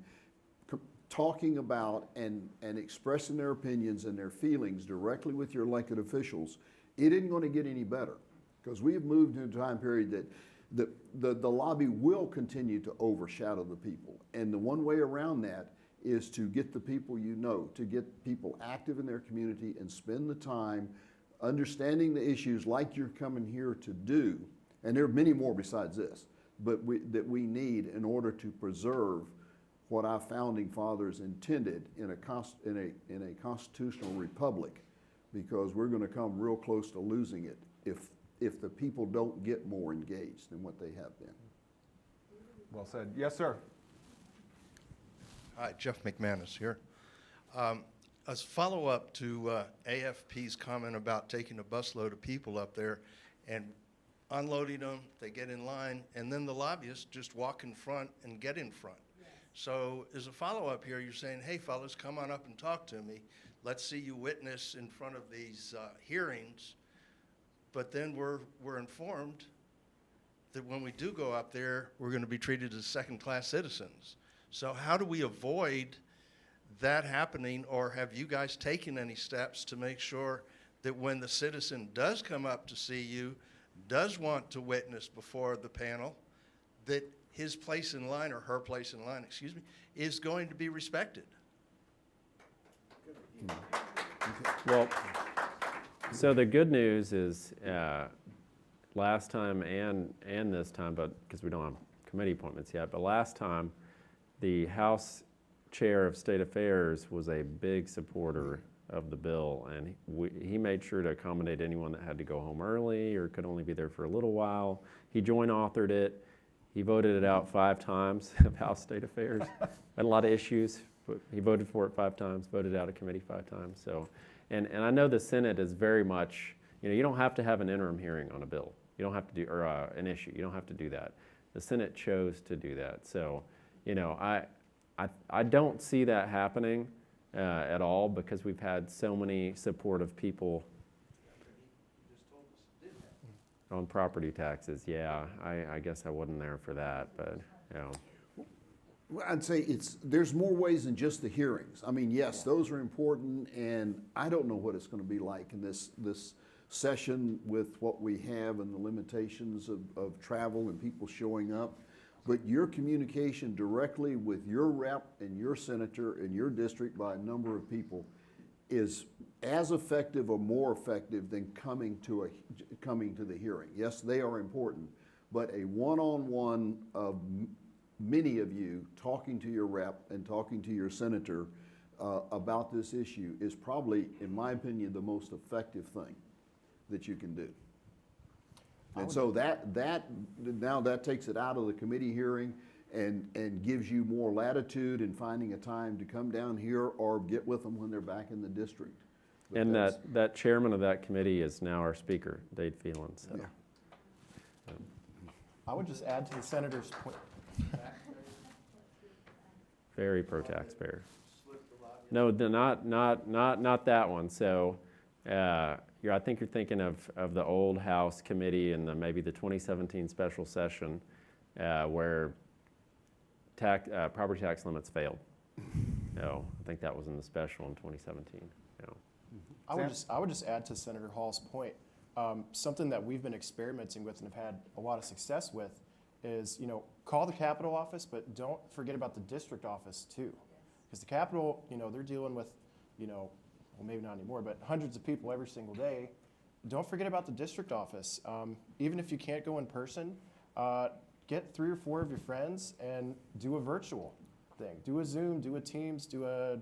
talking about and expressing their opinions and their feelings directly with your elected officials, it isn't going to get any better, because we have moved into a time period that the lobby will continue to overshadow the people. And the one way around that is to get the people you know, to get people active in their community and spend the time understanding the issues like you're coming here to do. And there are many more besides this, but that we need in order to preserve what our founding fathers intended in a constitutional republic, because we're going to come real close to losing it if the people don't get more engaged than what they have been. Well said. Yes, sir. Hi, Jeff McManus here. As a follow-up to AFP's comment about taking a busload of people up there and unloading them, they get in line, and then the lobbyists just walk in front and get in front. Yes. So as a follow-up here, you're saying, hey, fellas, come on up and talk to me. Let's see you witness in front of these hearings. But then we're informed that when we do go up there, we're going to be treated as second-class citizens. So how do we avoid that happening, or have you guys taken any steps to make sure that when the citizen does come up to see you, does want to witness before the panel, that his place in line, or her place in line, excuse me, is going to be respected? Well, so the good news is last time and this time, but because we don't have committee appointments yet, but last time the House Chair of State Affairs was a big supporter of the bill, and he made sure to accommodate anyone that had to go home early or could only be there for a little while. He joint authored it. He voted it out 5 times of House State Affairs. Had a lot of issues, but he voted for it 5 times, voted out of committee 5 times. So, and I know the Senate is very much, you don't have to have an interim hearing on a bill. You don't have to do, or an issue. You don't have to do that. The Senate chose to do that. So, I don't see that happening at all, because we've had so many supportive people on property taxes. Yeah, I guess I wasn't there for that, but Well, I'd say there's more ways than just the hearings. I mean, yes, those are important, and I don't know what it's going to be like in this session with what we have and the limitations of travel and people showing up. But your communication directly with your rep and your senator in your district by a number of people is as effective or more effective than coming to the hearing. Yes, they are important, but a one-on-one of many of you talking to your rep and talking to your senator about this issue is probably, in my opinion, the most effective thing that you can do. And so that takes it out of the committee hearing and gives you more latitude in finding a time to come down here or get with them when they're back in the district. But and that chairman of that committee is now our speaker, Dade Phelan. So. Yeah. I would just add to the senator's point. Very pro-taxpayer. No, not that one. So, I think you're thinking of the old House committee and maybe the 2017 special session where property tax limits failed. No, I think that was in the special in 2017. No. I would just add to Senator Hall's point. Something that we've been experimenting with and have had a lot of success with is, call the Capitol office, but don't forget about the district office too. Because the Capitol, they're dealing with, well, maybe not anymore, but hundreds of people every single day. Don't forget about the district office. Even if you can't go in person, get 3 or 4 of your friends and do a virtual thing. Do a Zoom, do a Teams, do a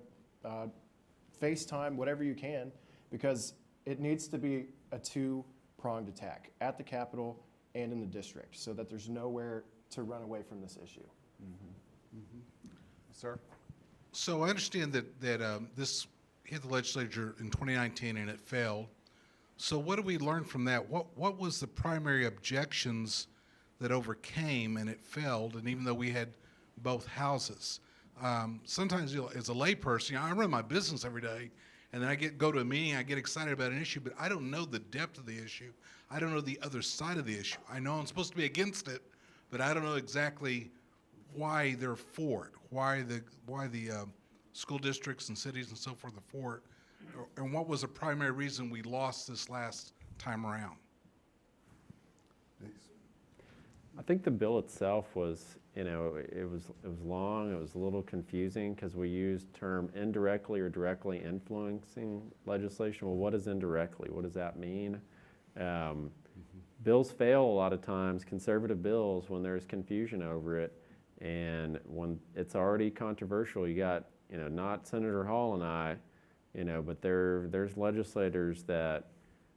FaceTime, whatever you can, because it needs to be a 2-pronged attack at the Capitol and in the district, so that there's nowhere to run away from this issue. Mm-hmm. Mm-hmm. Sir? So I understand that this hit the legislature in 2019 and it failed. So what did we learn from that? What was the primary objections that overcame and it failed? And even though we had both houses, sometimes as a layperson, I run my business every day, and then I go to a meeting, I get excited about an issue, but I don't know the depth of the issue. I don't know the other side of the issue. I know I'm supposed to be against it, but I don't know exactly why they're for it, why the school districts and cities and so forth are for it, and what was the primary reason we lost this last time around? I think the bill itself was, it was long, it was a little confusing because we used term indirectly or directly influencing legislation. Well, what is indirectly? What does that mean? Bills fail a lot of times, conservative bills, when there's confusion over it. And when it's already controversial, you got, not Senator Hall and I, but there's legislators that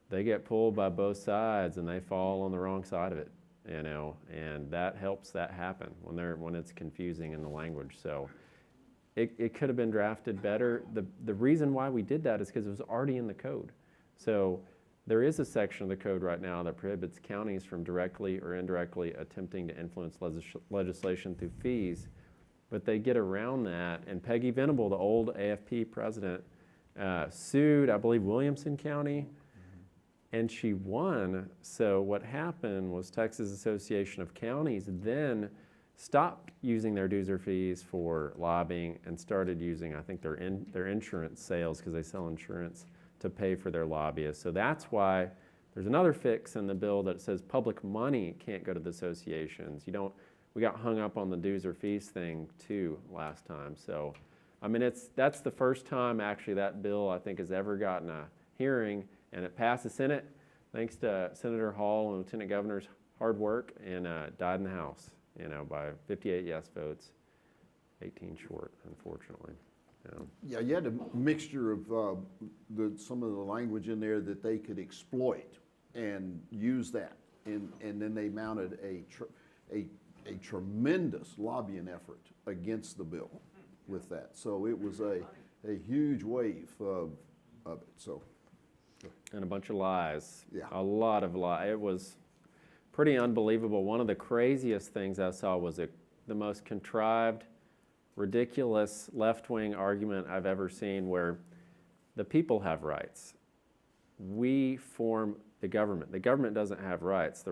they get pulled by both sides and they fall on the wrong side of it, and that helps that happen when it's confusing in the language. So it could have been drafted better. The reason why we did that is because it was already in the code. So there is a section of the code right now that prohibits counties from directly or indirectly attempting to influence legislation through fees, but they get around that. And Peggy Venable, the old AFP president, sued, I believe, Williamson County, and she won. So what happened was Texas Association of Counties then stopped using their dues or fees for lobbying and started using, I think, their insurance sales, because they sell insurance, to pay for their lobbyists. So that's why there's another fix in the bill that says public money can't go to the associations. We got hung up on the dues or fees thing too last time. So, I mean, that's the first time actually that bill, I think, has ever gotten a hearing, and it passed the Senate thanks to Senator Hall and Lieutenant Governor's hard work, and died in the House, by 58 yes votes, 18 short, unfortunately. Yeah, you had a mixture of some of the language in there that they could exploit and use that, and then they mounted a tremendous lobbying effort against the bill with that. So it was a huge wave of it. So. And a bunch of lies. Yeah. A lot of lies. It was pretty unbelievable. One of the craziest things I saw was the most contrived, ridiculous left-wing argument I've ever seen, where the people have rights. We form the government. The government doesn't have rights.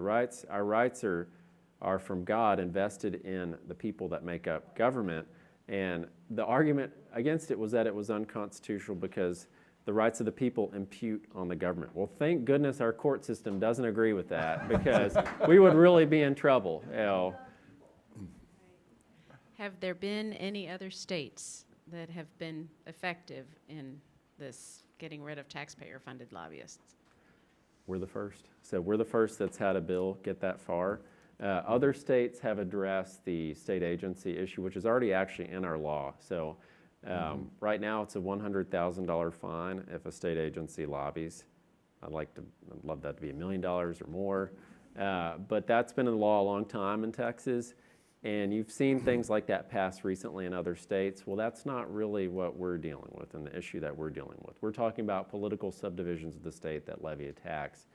Our rights are from God, invested in the people that make up government. And the argument against it was that it was unconstitutional because the rights of the people impute on the government. Well, thank goodness our court system doesn't agree with that, because we would really be in trouble. Have there been any other states that have been effective in this getting rid of taxpayer-funded lobbyists? We're the first. So we're the first that's had a bill get that far. Other states have addressed the state agency issue, which is already actually in our law. So right now it's a $100,000 fine if a state agency lobbies. I'd love that to be $1 million or more. But that's been in the law a long time in Texas. And you've seen things like that pass recently in other states. Well, that's not really what we're dealing with and the issue that we're dealing with. We're talking about political subdivisions of the state that levy a tax.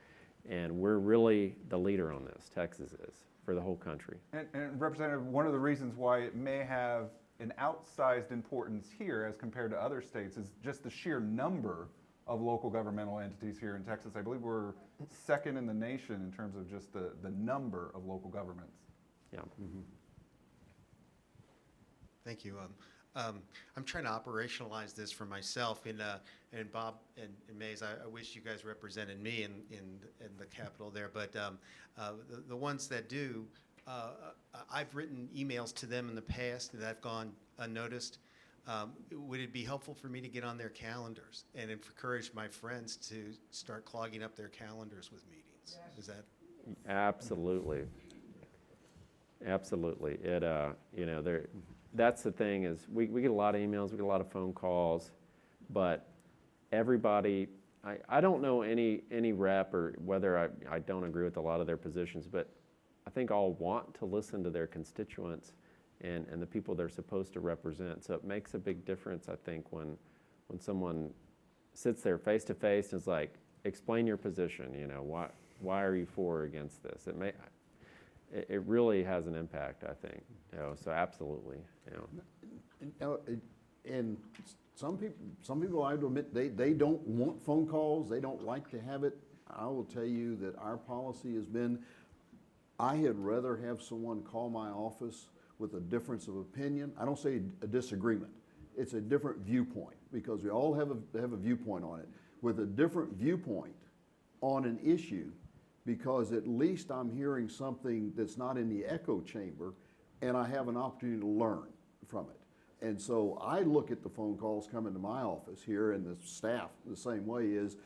And we're really the leader on this, Texas is, for the whole country. And Representative, one of the reasons why it may have an outsized importance here as compared to other states is just the sheer number of local governmental entities here in Texas. I believe we're second in the nation in terms of just the number of local governments. Yeah. Mm-hmm. Thank you. I'm trying to operationalize this for myself. And Bob and Mays, I wish you guys represented me in the Capitol there. But the ones that do, I've written emails to them in the past that have gone unnoticed. Would it be helpful for me to get on their calendars and encourage my friends to start clogging up their calendars with meetings? Is that? Absolutely. Absolutely. That's the thing is we get a lot of emails, we get a lot of phone calls, but everybody, I don't know any rep or whether I don't agree with a lot of their positions, but I think all want to listen to their constituents and the people they're supposed to represent. So it makes a big difference, I think, when someone sits there face to face and is like, explain your position, why are you for or against this? It really has an impact, I think. So absolutely. And some people, I have to admit, they don't want phone calls. They don't like to have it. I will tell you that our policy has been, I had rather have someone call my office with a difference of opinion. I don't say a disagreement. It's a different viewpoint, because we all have a viewpoint on it. With a different viewpoint on an issue, because at least I'm hearing something that's not in the echo chamber, and I have an opportunity to learn from it. And so I look at the phone calls coming to my office here, and the staff the same way is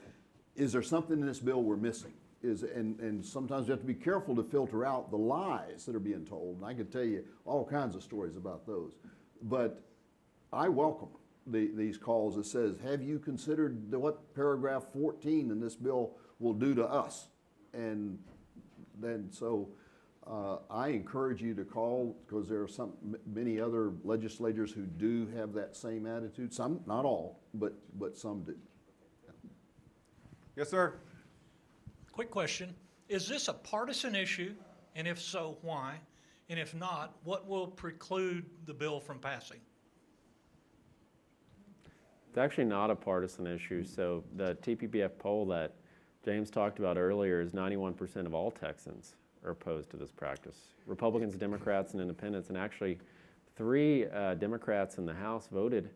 there something in this bill we're missing? and sometimes you have to be careful to filter out the lies that are being told. And I could tell you all kinds of stories about those. But I welcome these calls that says, have you considered what paragraph 14 in this bill will do to us? And then so I encourage you to call, because there are many other legislators who do have that same attitude. Some, not all, but some do. Yes, sir. Quick question. Is this a partisan issue? And if so, why? And if not, what will preclude the bill from passing? It's actually not a partisan issue. So the TPPF poll that James talked about earlier is 91% of all Texans are opposed to this practice. Republicans, Democrats, and Independents, and actually 3 Democrats in the House voted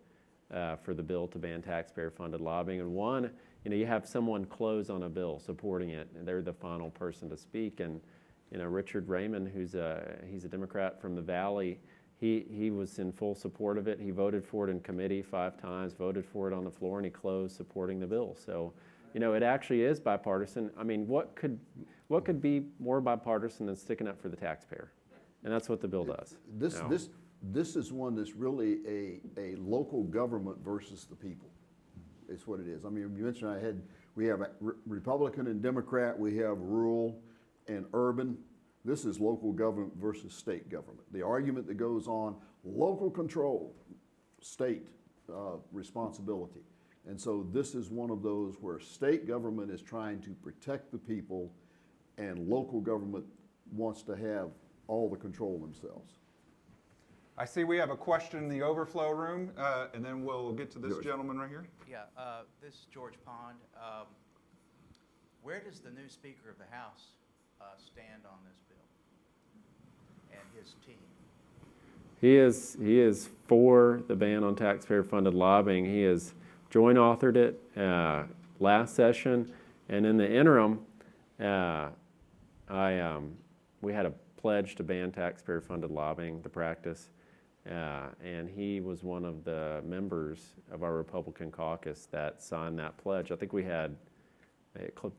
for the bill to ban taxpayer-funded lobbying, and 1, you have someone close on a bill supporting it, and they're the final person to speak. And Richard Raymond, he's a Democrat from the Valley, he was in full support of it. He voted for it in committee 5 times, voted for it on the floor, and he closed supporting the bill. So, it actually is bipartisan. I mean, what could be more bipartisan than sticking up for the taxpayer? And that's what the bill does. This is one that's really a local government versus the people. It's what it is. I mean, you mentioned we have a Republican and Democrat, we have rural and urban. This is local government versus state government. The argument that goes on, local control, state responsibility. And so this is one of those where state government is trying to protect the people and local government wants to have all the control themselves. I see we have a question in the overflow room, and then we'll get to this gentleman right here. Yeah, this is George Pond. Where does the new Speaker of the House stand on this bill and his team? He is for the ban on taxpayer-funded lobbying. He has joint authored it last session, and in the interim, we had a pledge to ban taxpayer-funded lobbying, the practice, and he was one of the members of our Republican caucus that signed that pledge. I think we had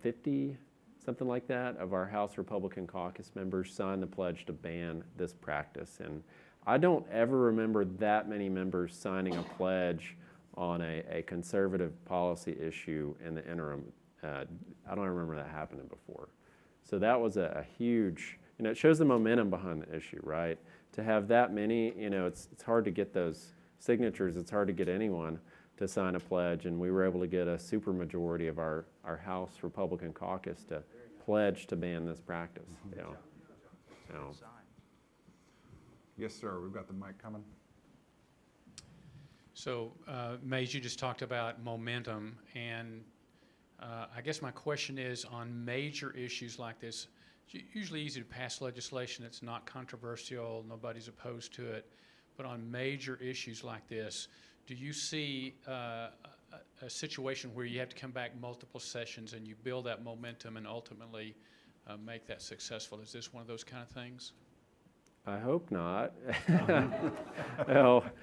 50, something like that, of our House Republican caucus members signed the pledge to ban this practice. And I don't ever remember that many members signing a pledge on a conservative policy issue in the interim. I don't remember that happening before. So that was a huge, it shows the momentum behind the issue, right? To have that many, it's hard to get those signatures. It's hard to get anyone to sign a pledge, and we were able to get a supermajority of our House Republican caucus to pledge to ban this practice. Yes, sir. We've got the mic coming. So, Mays, you just talked about momentum, and I guess my question is, on major issues like this, it's usually easy to pass legislation that's not controversial, nobody's opposed to it, but on major issues like this, do you see a situation where you have to come back multiple sessions and you build that momentum and ultimately make that successful? Is this one of those kind of things? I hope not.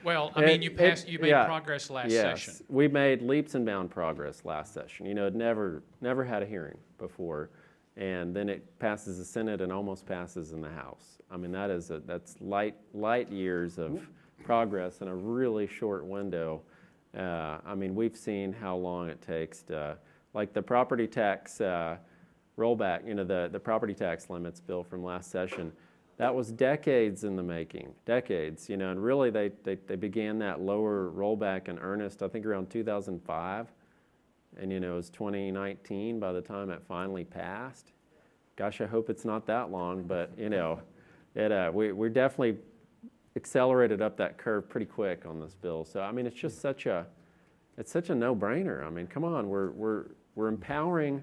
Well, I mean, you made progress last session. Yes, we made leaps and bound progress last session. It never had a hearing before, and then it passes the Senate and almost passes in the House. I mean, that's light years of progress in a really short window. I mean, we've seen how long it takes to, like the property tax rollback. The property tax limits bill from last session. That was decades in the making, and really they began that lower rollback in earnest, I think around 2005, and it was 2019 by the time it finally passed. Gosh, I hope it's not that long, but we definitely accelerated up that curve pretty quick on this bill. So I mean, it's just such a no-brainer. I mean, come on, we're empowering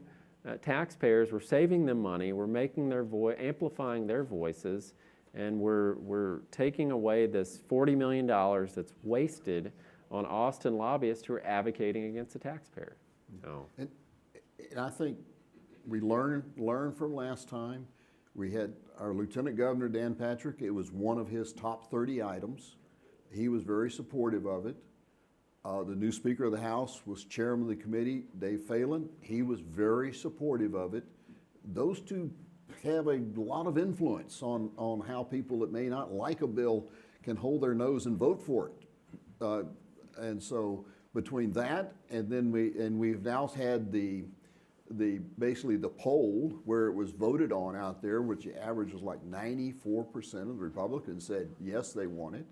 taxpayers, we're saving them money, we're making amplifying their voices, and we're taking away this $40 million that's wasted on Austin lobbyists who are advocating against the taxpayer. And I think we learned from last time. We had our Lieutenant Governor, Dan Patrick. It was one of his top 30 items. He was very supportive of it. The new Speaker of the House was chairman of the committee, Dave Phelan. He was very supportive of it. those two have a lot of influence on how people that may not like a bill can hold their nose and vote for it. And so between that and then we've now had basically the poll where it was voted on out there, which the average was like 94% of the Republicans said yes, they want it.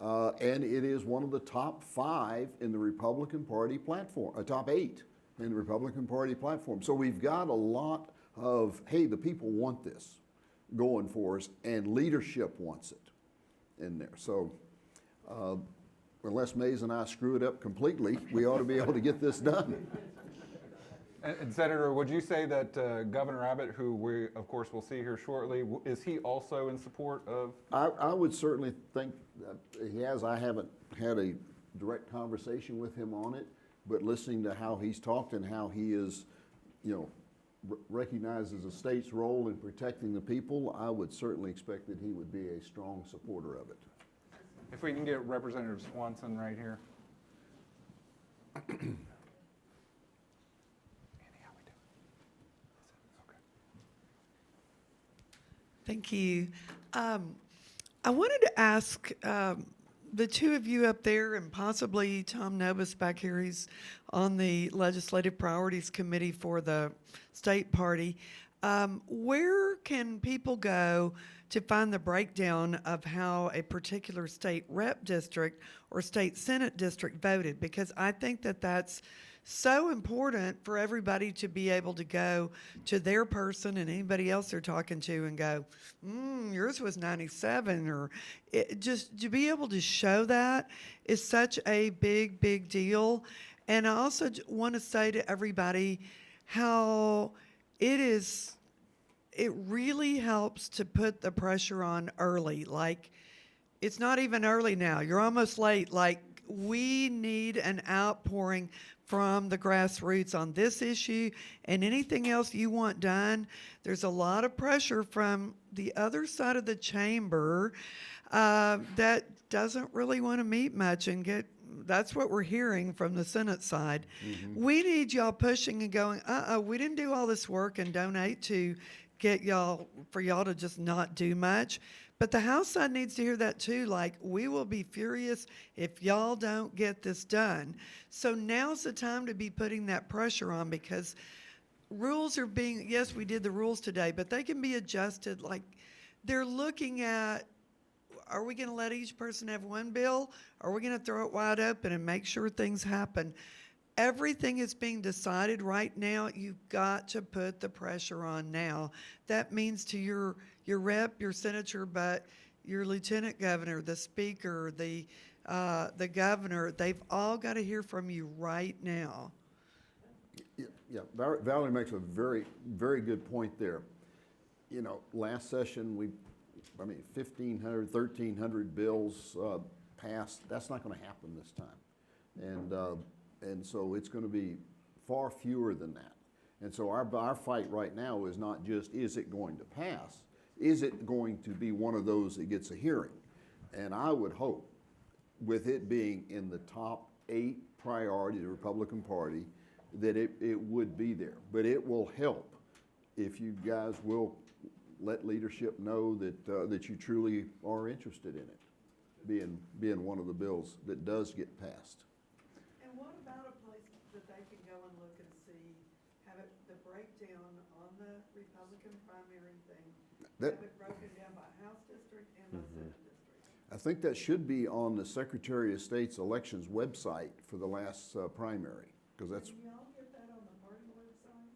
And it is one of the top 5 in the Republican Party platform, top 8 in the Republican Party platform. So we've got a lot of, hey, the people want this going for us, and leadership wants it in there. So unless Mays and I screw it up completely, we ought to be able to get this done. And Senator, would you say that Governor Abbott, who we of course will see here shortly, is he also in support of? I would certainly think that he has. I haven't had a direct conversation with him on it, but listening to how he's talked and how he is, recognizes the state's role in protecting the people, I would certainly expect that he would be a strong supporter of it. If we can get Representative Swanson right here. Thank you. I wanted to ask the two of you up there, and possibly Tom Nobis back here, he's on the Legislative Priorities Committee for the state party. Where can people go to find the breakdown of how a particular state rep district or state senate district voted? Because I think that that's so important for everybody to be able to go to their person and anybody else they're talking to and go, yours was 97, or just to be able to show that is such a big, big deal. And I also want to say to everybody how it really helps to put the pressure on early. Like, it's not even early now. You're almost late. Like, we need an outpouring from the grassroots on this issue and anything else you want done. There's a lot of pressure from the other side of the chamber that doesn't really want to meet much and get. That's what we're hearing from the Senate side. Mm-hmm. We need y'all pushing and going, we didn't do all this work and donate to get y'all, for y'all to just not do much. But the House side needs to hear that too. Like, we will be furious if y'all don't get this done. So now's the time to be putting that pressure on, because rules are being, yes, we did the rules today, but they can be adjusted. Like, they're looking at, are we going to let each person have one bill? Or are we going to throw it wide open and make sure things happen? Everything is being decided right now. You've got to put the pressure on now. That means to your rep, your senator, but your lieutenant governor, the speaker, the governor, they've all got to hear from you right now. Yeah, Valerie makes a very, very good point there. Last session, 1,500, 1,300 bills passed. That's not going to happen this time. And so it's going to be far fewer than that. And so our fight right now is not just, is it going to pass? Is it going to be one of those that gets a hearing? And I would hope, with it being in the top 8 priority of the Republican Party, that it would be there. But it will help if you guys will let leadership know that you truly are interested in it, being one of the bills that does get passed. And what about a place that they can go and look and see, have it, the breakdown on the Republican primary thing, have it broken down by House district and by Senate district? I think that should be on the Secretary of State's elections website for the last primary, because that's. Can y'all get that on the party website?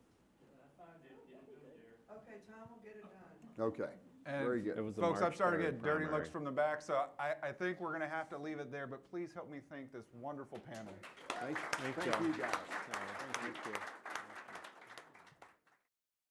Okay, Tom will get it done. Okay. And very good. Folks, I'm starting to get dirty primary. looks from the back, so I think we're going to have to leave it there, but please help me thank this wonderful panel. Thank you guys. Thank you.